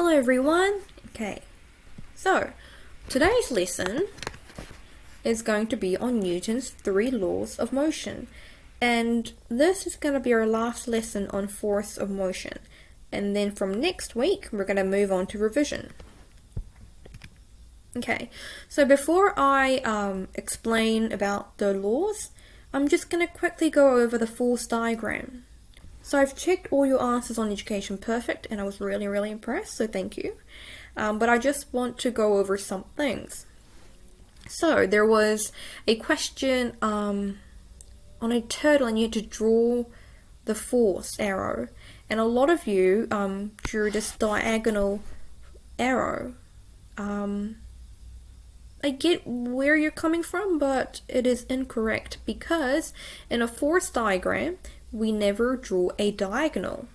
Hello everyone. Okay, so today's lesson is going to be on Newton's 3 laws of motion, and this is going to be our last lesson on force of motion, and then from next week we're going to move on to revision. Okay, so before I explain about the laws, I'm just going to quickly go over the force diagram. So I've checked all your answers on Education Perfect and I was really impressed, so thank you. But I just want to go over some things. So there was a question on a turtle and you had to draw the force arrow, and a lot of you drew this diagonal arrow. I get where you're coming from, but it is incorrect because in a force diagram we never draw a diagonal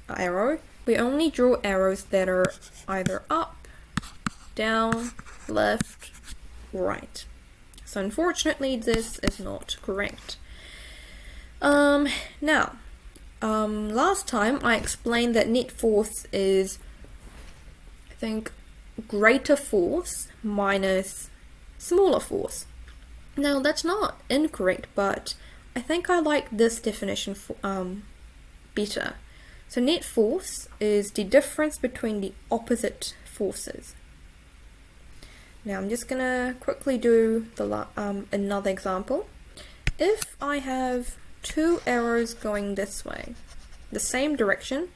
arrow. We only draw arrows that are either up, down, left, right. So unfortunately this is not correct. Now, last time I explained that net force is, I think, greater force minus smaller force. Now that's not incorrect, but I think I like this definition better. So net force is the difference between the opposite forces. Now I'm just gonna quickly do the another example. If I have 2 arrows going this way, the same direction,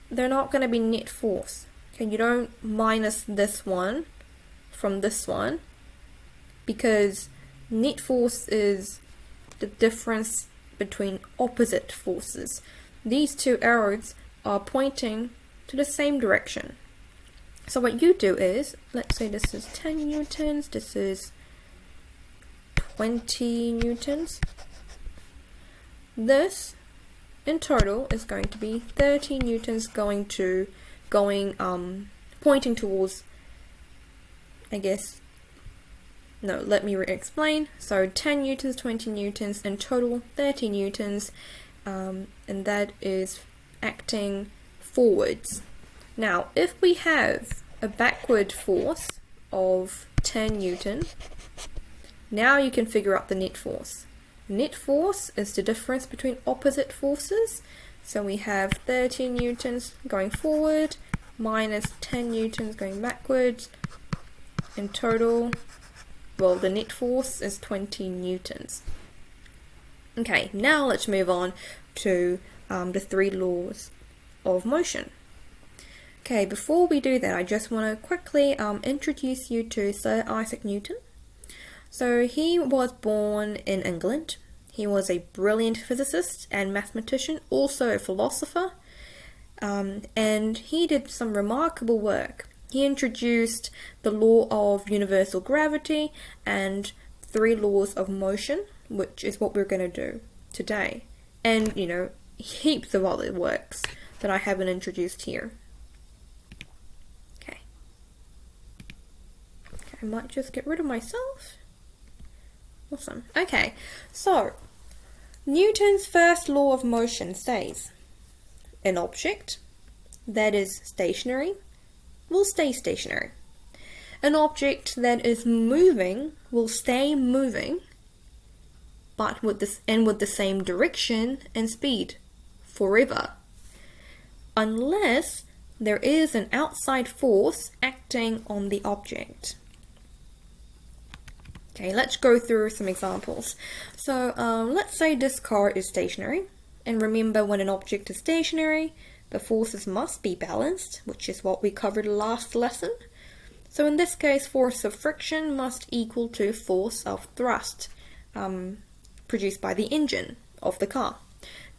they're not going to be net force. Okay, you don't minus this one from this one, because net force is the difference between opposite forces. These 2 arrows are pointing to the same direction. So what you do is, let's say this is 10 newtons, this is 20 newtons. This in total is going to be 30 newtons pointing towards, I guess, no, let me explain. So 10 newtons, 20 newtons, in total 30 newtons, and that is acting forwards. Now, if we have a backward force of 10 newton, now you can figure out the net force. Net force is the difference between opposite forces. So we have 30 newtons going forward minus 10 newtons going backwards. In total, well, the net force is 20 newtons. Okay, now let's move on to the 3 laws of motion. Okay, before we do that, I just want to quickly introduce you to Sir Isaac Newton. So he was born in England. He was a brilliant physicist and mathematician, also a philosopher, and he did some remarkable work. He introduced the law of universal gravity and 3 laws of motion, which is what we're going to do today. And, you know, heaps of other works that I haven't introduced here. Okay, I might just get rid of myself. Awesome. Okay, so Newton's first law of motion says an object that is stationary will stay stationary. An object that is moving will stay moving, but with the same direction and speed forever, unless there is an outside force acting on the object. Okay, let's go through some examples. So let's say this car is stationary, and remember, when an object is stationary, the forces must be balanced, which is what we covered last lesson. So in this case, force of friction must equal to force of thrust produced by the engine of the car.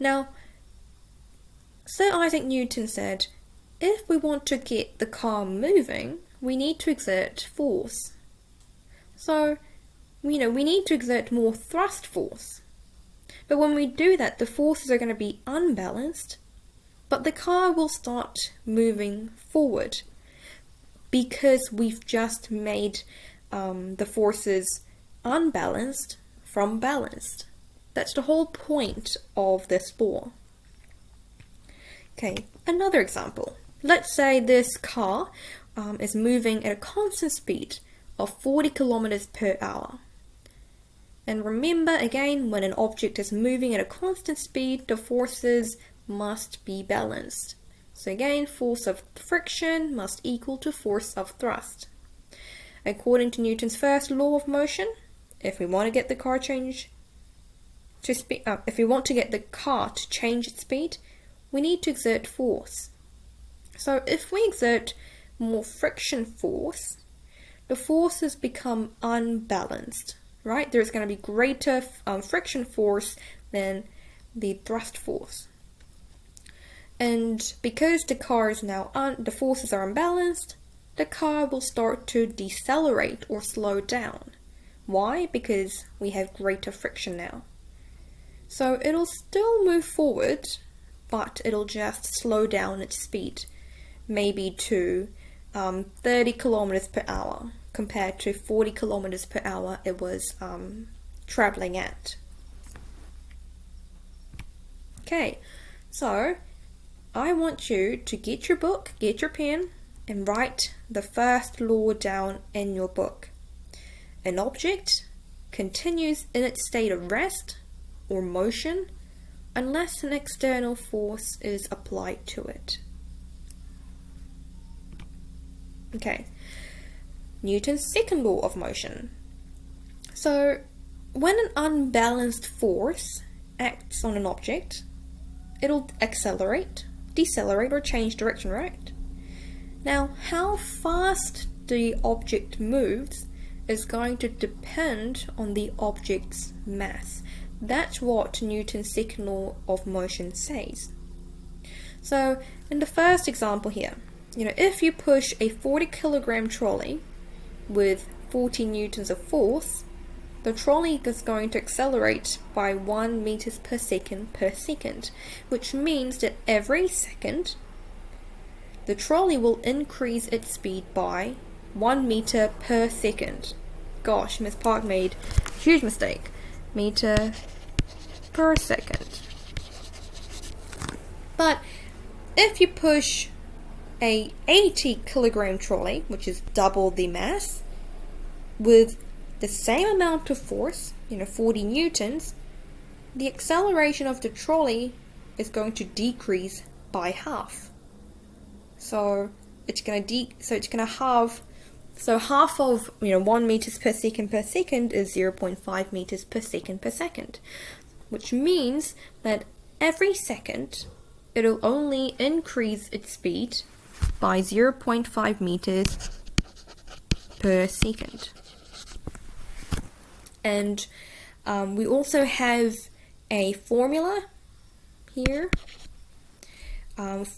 Now, Sir Isaac Newton said, if we want to get the car moving, we need to exert force. So, we need to exert more thrust force. But when we do that, the forces are going to be unbalanced, but the car will start moving forward because we've just made the forces unbalanced from balanced. That's the whole point of this law. Okay, another example. let's say this car is moving at a constant speed of 40 kilometers per hour. And remember again, when an object is moving at a constant speed, the forces must be balanced. So again, force of friction must equal to force of thrust. According to Newton's first law of motion, if we want to get the car change to speed, if we want to get the car to change its speed, we need to exert force. So if we exert more friction force, the forces become unbalanced, right? There's going to be greater friction force than the thrust force. And because the car is now the forces are unbalanced, the car will start to decelerate or slow down. Why? Because we have greater friction now. So it'll still move forward, but it'll just slow down its speed, maybe to 30 kilometers per hour compared to 40 kilometers per hour it was traveling at. Okay, so I want you to get your book, get your pen, and write the first law down in your book. An object continues in its state of rest or motion unless an external force is applied to it. Okay, Newton's second law of motion. So, when an unbalanced force acts on an object, it'll accelerate, decelerate, or change direction, right? Now, how fast the object moves is going to depend on the object's mass. That's what Newton's second law of motion says. So, in the first example here, if you push a 40 kilogram trolley with 40 newtons of force, the trolley is going to accelerate by 1 meters per second, which means that every second the trolley will increase its speed by 1 meter per second. Gosh, Miss Park made a huge mistake. Meter per second. But if you push a 80 kilogram trolley, which is double the mass, with the same amount of force, 40 newtons, the acceleration of the trolley is going to decrease by half. So it's going to halve. So half of 1 meters per second is 0.5 meters per second, which means that every second it'll only increase its speed by 0.5 meters per second. And we also have a formula here.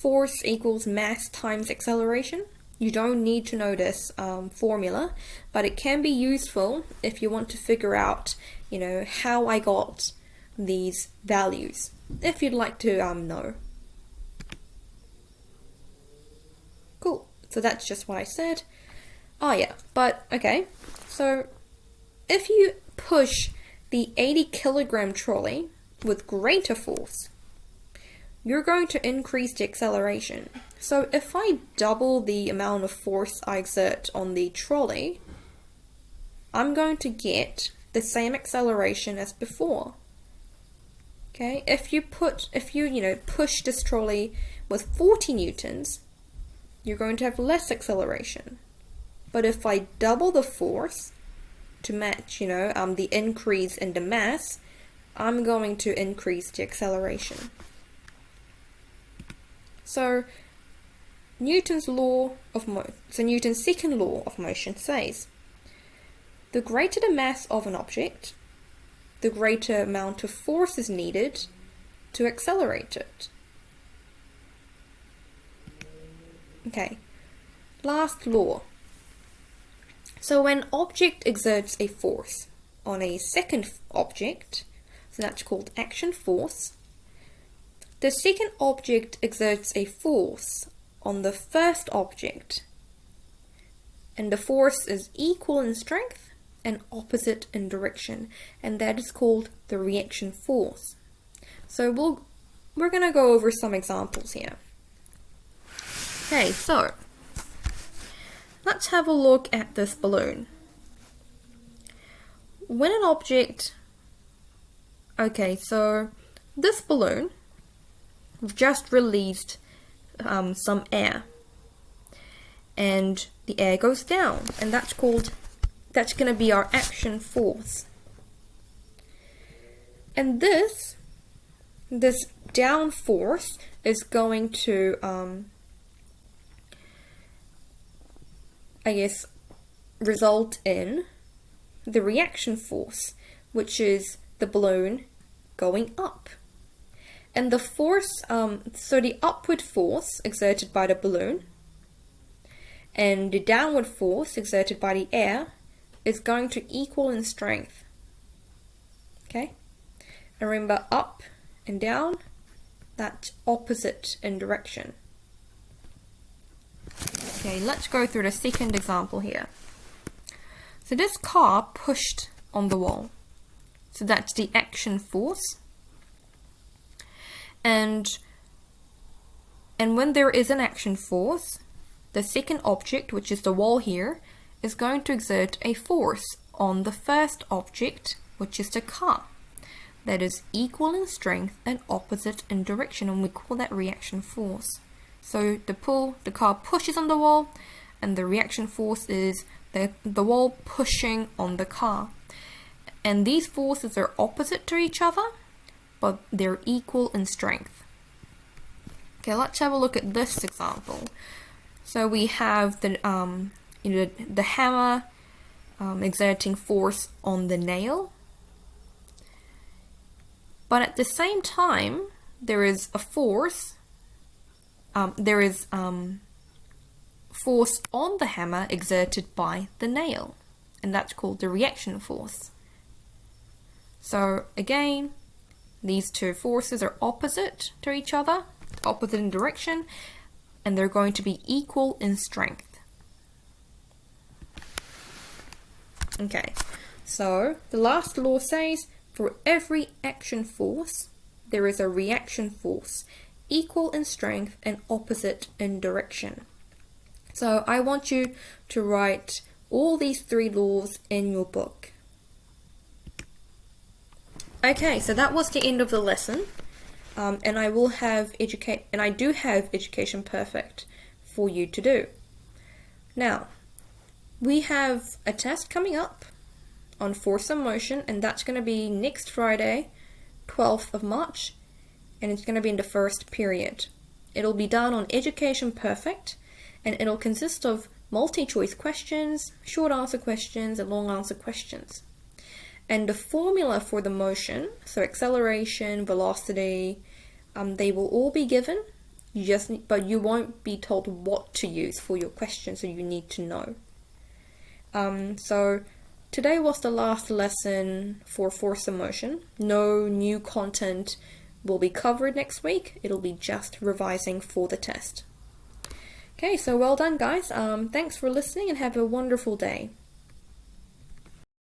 Force equals mass times acceleration. You don't need to know this formula, but it can be useful if you want to figure out, how I got these values, if you'd like to know. Cool. So that's just what I said. Oh yeah, but okay. So if you push the 80 kilogram trolley with greater force, you're going to increase the acceleration. So if I double the amount of force I exert on the trolley, I'm going to get the same acceleration as before. Okay, if you push this trolley with 40 newtons, you're going to have less acceleration. But if I double the force to match, the increase in the mass, I'm going to increase the acceleration. So Newton's second law of motion says, the greater the mass of an object, the greater amount of force is needed to accelerate it. Okay, last law. So when an object exerts a force on a second object, so that's called action force, the second object exerts a force on the first object, and the force is equal in strength and opposite in direction, and that is called the reaction force. So we're going to go over some examples here. Okay, so let's have a look at this balloon. When an object... Okay, so this balloon just released some air, and the air goes down, and that's going to be our action force. And this down force is going to result in the reaction force, which is the balloon going up. And the force, so the upward force exerted by the balloon and the downward force exerted by the air is going to equal in strength. Okay? And remember, up and down, that's opposite in direction. Okay, let's go through the second example here. So this car pushed on the wall. So that's the action force. And when there is an action force, the second object, which is the wall here, is going to exert a force on the first object, which is the car. That is equal in strength and opposite in direction, and we call that reaction force. So the car pushes on the wall, and the reaction force is the wall pushing on the car. And these forces are opposite to each other, but they're equal in strength. Okay, let's have a look at this example. So we have the hammer exerting force on the nail, but at the same time there is a force. Force on the hammer exerted by the nail, and that's called the reaction force. So again, these two forces are opposite to each other, opposite in direction, and they're going to be equal in strength. Okay, so the last law says for every action force, there is a reaction force, equal in strength and opposite in direction. So I want you to write all these 3 laws in your book. Okay, so that was the end of the lesson, and I do have Education Perfect for you to do. Now, we have a test coming up on force and motion, and that's going to be next Friday, 12th of March, and it's going to be in the first period. It'll be done on Education Perfect, and it'll consist of multi-choice questions, short answer questions, and long answer questions. And the formula for the motion, so acceleration, velocity, they will all be given, but you won't be told what to use for your question, so you need to know. So today was the last lesson for force and motion. No new content will be covered next week. It'll be just revising for the test. Okay, so well done guys. Thanks for listening and have a wonderful day.